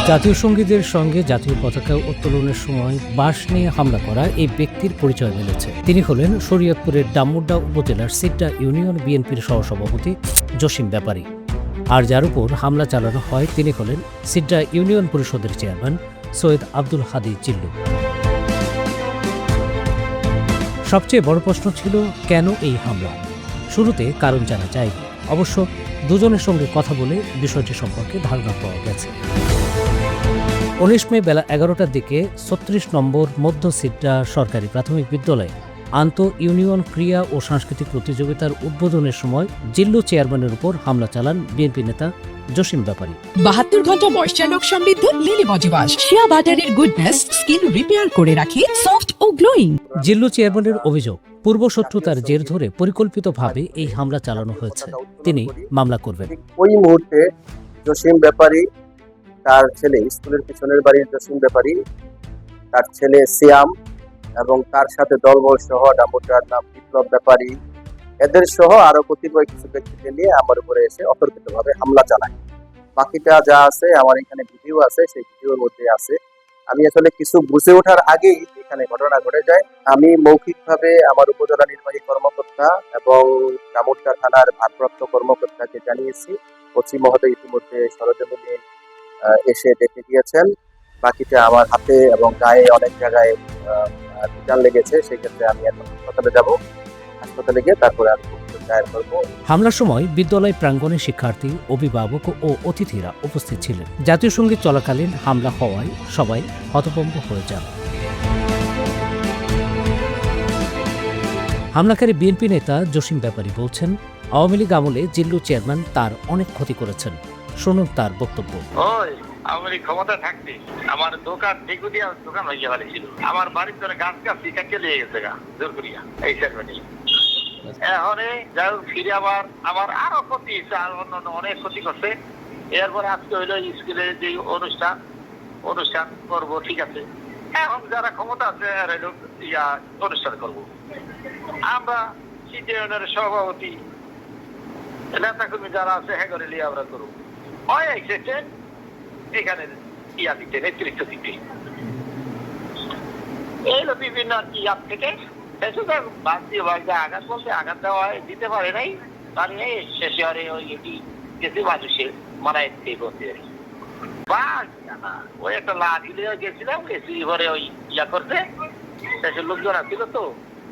জাতীয় সঙ্গীতের সঙ্গে জাতীয় পতাকা উত্তোলনের সময় বাঁশ নিয়ে হামলা করা এই ব্যক্তির পরিচয় মিলেছে। তিনি হলেন শরীয়তপুরের ডামুড্যা উপজেলার সিড্ডা ইউনিয়ন বিএনপির সহসভাপতি জসিম ব্যাপারী। আর যার উপর হামলা চালানো হয় তিনি হলেন সিড্ডা ইউনিয়ন পরিষদের চেয়ারম্যান সৈয়দ আব্দুল হাদী জিল্লু। সবচেয়ে বড় প্রশ্ন ছিল কেন এই হামলা। শুরুতে কারণ জানা যায়নি, অবশ্য দুজনের সঙ্গে কথা বলে বিষয়টি সম্পর্কে ধারণা পাওয়া গেছে। 19 মে বেলা 11টার দিকে 36 নম্বর মধ্য সিড্ডা সরকারি প্রাথমিক বিদ্যালয়ে আন্ত ইউনিয়ন ক্রীড়া ও সাংস্কৃতিক প্রতিযোগিতার উদ্বোধনের সময় জিল্লু চেয়ারম্যানের উপর হামলা চালান বিএনপি নেতা জসিম ব্যাপারী। 72 ঘন্টা ময়েশ্চার লক সমৃদ্ধ লিলি বডি ওয়াশ, শিয়া বাটারের গুডনেস স্কিন রিপেয়ার করে রাখে সফট ও গ্লোয়িং। জিল্লু চেয়ারম্যানের অভিযোগ, পূর্বশত্রুতার জের ধরে পরিকল্পিতভাবে এই হামলা চালানো হয়েছে। তিনি মামলা করবেন। ওই মুহূর্তে জসিম ব্যাপারী, তার ছেলে, স্কুলের পিছনের বাড়ির জসিম ব্যাপারী, তার ছেলে সিয়াম এবং তার সাথে দলবল সহ ডামুড্যার নাম বিপ্লব ব্যাপারী, এদের সহ আরো কতিপয় কিছু ব্যক্তিকে নিয়ে আমার উপরে এসে অতর্কিতভাবে হামলা চালায়। বাকিটা যা আছে আমার এখানে ভিডিও আছে, সেই ভিডিওর মধ্যে আছে। আমি আসলে কিছু বুঝে ওঠার আগেই এখানে ঘটনা ঘটে যায়। আমি মৌখিকভাবে আমার উপজেলা নির্বাহী কর্মকর্তা এবং ডামুড্যা থানার ভারপ্রাপ্ত কর্মকর্তাকে জানিয়েছি। ওসি মহোদয় ইতিমধ্যে সরজমিনে এসে দেখে গিয়েছেন। বাকিটা আমার হাতে এবং গায়ে অনেক জায়গায় টিকান লেগেছে, সেই ক্ষেত্রে আমি এখন হাসপাতালে যাব। হাসপাতালে গিয়ে তারপরে আমি দায়ের করবো। হামলার সময় বিদ্যালয় প্রাঙ্গণে শিক্ষার্থী, অভিভাবক ও অতিথিরা উপস্থিত ছিলেন। জাতীয় সঙ্গীত চলাকালীন হামলা হওয়ায় সবাই হতভম্ব হয়ে যান। হামলাকারী বিএনপি নেতা জসিম ব্যাপারী বলছেন, আওয়ামী লীগ আমলে জিল্লু চেয়ারম্যান তার অনেক ক্ষতি করেছেন। শুনুন তার বক্তব্য। আওয়ামী লীগ ক্ষমতা থাকতে আমার দোকান ঢেকুদিয়া দোকান হয়ে ফেলেছিল, আমার বাড়ির ধরে গাছ গাছ কাটিয়ে নিয়ে গেছে গা জোর করিয়া এই চেয়ারম্যানই। এখন যাই হোক ফিরে আমার আরো ক্ষতি হয়েছে, আর অন্য অনেক ক্ষতি করছে। এরপরে আজকে হইলো স্কুলের যে অনুষ্ঠান করবো, ঠিক আছে। এখন যারা ক্ষমতা আছে অনুষ্ঠান করব। আমরা সিটি ইউনিয়নের সভাপতি, নেতা কর্মী যারা আছে হ্যাঁ করে নিয়ে আমরা করবো। এসেছেন এখানে দিতে, নেতৃত্ব দিতে, এইগুলো বিভিন্ন আর কি ইয়াদ থেকে আঘাত বলতে আঘাত দেওয়া দিতে পারে নাই, তাহলে শেষে আরে ওই এটি গেছে মানুষের মানায় বলতে আর কি। ওই একটা লাঠি দিয়ে গেছিলাম, এসি ঘরে ওই ইয়া করতে, শেষে লোকজন আসছিল তো,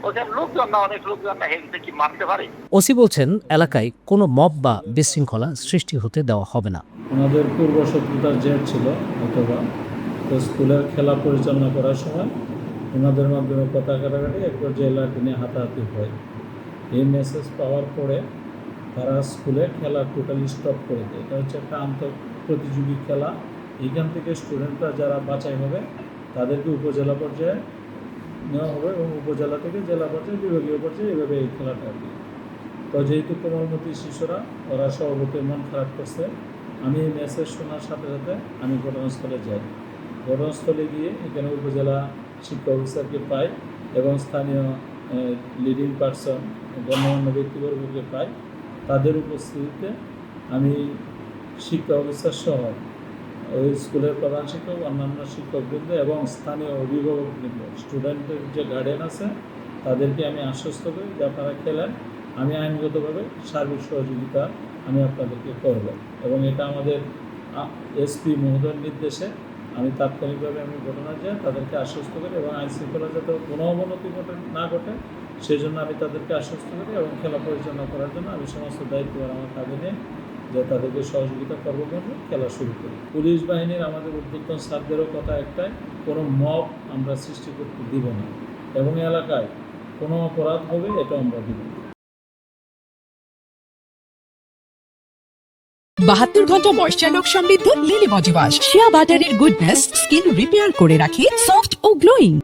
ওখানে লোকজন না, অনেক লোকজন না, হেলতে কি মারতে পারে। ওসি বলছেন, এলাকায় কোনো মব বা বিশৃঙ্খলা সৃষ্টি হতে দেওয়া হবে না। ওনাদের পূর্বশত্রুতার জের ছিল অথবা তো স্কুলের খেলা পরিচালনা করার সময় ওনাদের মাধ্যমে কথা কাটাকাটি এক পর্যায়ে লাঠি নিয়ে হাতাহাতি হয়। এই মেসেজ পাওয়ার পরে তারা স্কুলে খেলা টোটালি স্টপ করে দেয়। এটা হচ্ছে একটা আন্তঃপ্রতিযোগী খেলা। এইখান থেকে স্টুডেন্টরা যারা বাছাই হবে তাদেরকে উপজেলা পর্যায়ে নেওয়া হবে এবং উপজেলা থেকে জেলা পর্যায়ে, বিভাগীয় পর্যায়ে, এভাবে এই খেলাটা হবে। তো যেহেতু কোমলমতি শিশুরা ওরা সভাপতির মন খারাপ করছে, আমি এই মেসেজ শোনার সাথে সাথে আমি ঘটনাস্থলে যাই। ঘটনাস্থলে গিয়ে এখানে উপজেলা শিক্ষা অফিসারকে পাই এবং স্থানীয় লিডিং পার্সন, গণ্যমান্য ব্যক্তিবর্গকে পাই। তাদের উপস্থিতিতে আমি শিক্ষা অফিসার সহ ওই স্কুলের প্রধান শিক্ষক, অন্যান্য শিক্ষকবৃন্দ এবং স্থানীয় অভিভাবকবৃন্দ, স্টুডেন্টের যে গার্ডিয়ান আছে তাদেরকে আমি আশ্বস্ত করি যে আপনারা খেলেন, আমি আইনগতভাবে সার্বিক সহযোগিতা আমি আপনাদেরকে করব। এবং এটা আমাদের এসপি মহোদয়ের নির্দেশে আমি তাৎক্ষণিকভাবে আমি ঘটনা যাই, তাদেরকে আশ্বস্ত করি এবং আইন শৃঙ্খলা যাতে কোনো অবনতি না ঘটে সেই জন্য আমি তাদেরকে আশ্বস্ত করি এবং খেলা পরিচালনা করার জন্য আমি সমস্ত দায়িত্ব আমার কাঁধে নিয়ে যে তাদেরকে সহযোগিতা করবো বলে খেলা শুরু করি। পুলিশ বাহিনীর আমাদের উদ্বোধন স্যারদেরও কথা একটাই, কোনো মব আমরা সৃষ্টি করতে দিব না এবং এলাকায় কোনো অপরাধ হবে এটা আমরা দিব না। 72 ঘন্টা ময়েশ্চার লক সমৃদ্ধ লিলি বডি ওয়াশ, শিয়া বাটারের গুডনেস স্কিন রিপেয়ার করে রাখে সফট ও গ্লোয়িং।